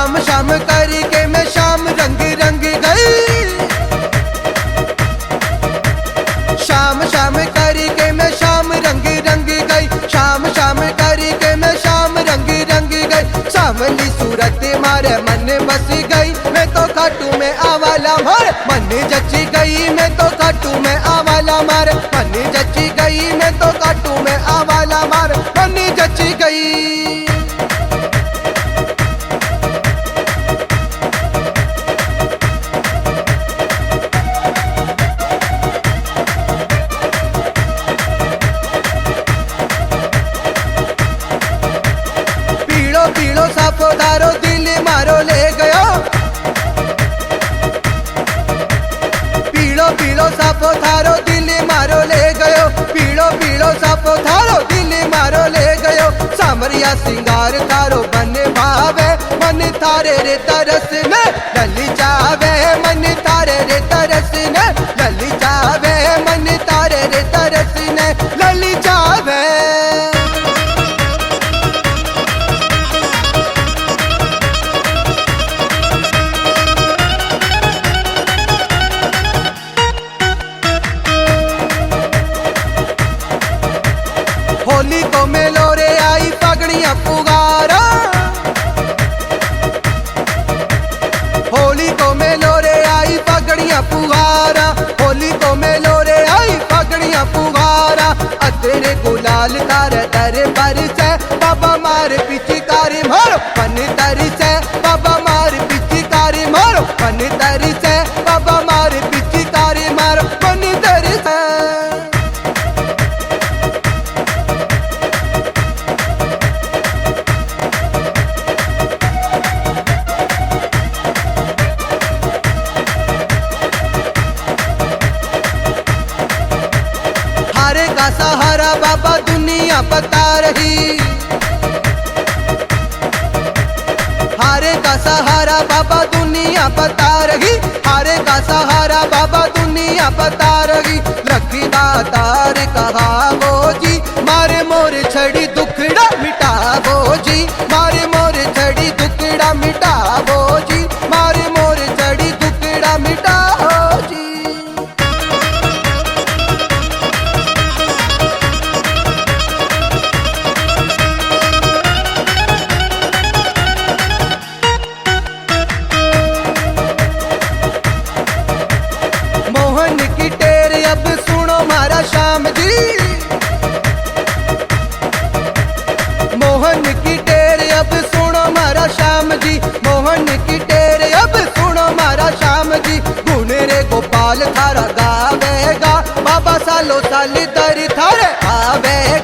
शाम शाम करके मैं शाम रंग रंग गई, शाम शाम करके मैं शाम रंग रंग गई, शाम शाम करके मैं शाम रंग रंग गई। सावली सूरत मारे मन बस गई, मैं तो खाटू में आवाला मारे मन जची गई, मैं तो खाटू में आवाला मारे मन जची गई, मैं तो खाटू में आवाला मारे मन जची गई। पीड़ो साफो धारो दिल मारो ले गयो, पीड़ो साफो थारो दिल मारो ले गयो, पीड़ो साफो थारो दिल मारो ले गयो। सामरिया सिंगार थारो बन भावे मन थारे रे तरस ने लली जावे, मन थारे रे तरस ने लली जावे, मन थारे रे तरस ने लली जावे। होली को मेलो रे आई पगड़ियां पुगारा, होली को मेलो रे आई पगड़ियां पुगारा, होली को मेलो रे आई पगड़ियां पुगारा। अतरे गुलाल तारे दर पर से बाबा मार पिचकारी मारो पन तरी से, बाबा मार पिचकारी मारो पन तरी से, बाबा मार पिचकारी मारो पन तरी से। हारे का सहारा बाबा दुनिया बता रही, हारे का सहारा बाबा दुनिया बता रही, हारे का सहारा बाबा दुनिया बता रही। लकी दातार कहा वो जी मारे मोर छड़ी दुखड़ा मिटावो जी, मारे मोर छड़ी दुखड़ा मिटावो जी, मारे मोर छड़ी दुखड़ा मिटावो जी। मोहन की टेर अब सुनो मारा श्याम जी, मोहन की टेर अब सुनो मारा श्याम जी, मोहन की टेर अब सुनो मारा श्याम जी। गुण रे गोपाल थारा गावेगा, बाबा सालो साल दर थारे आवेगा।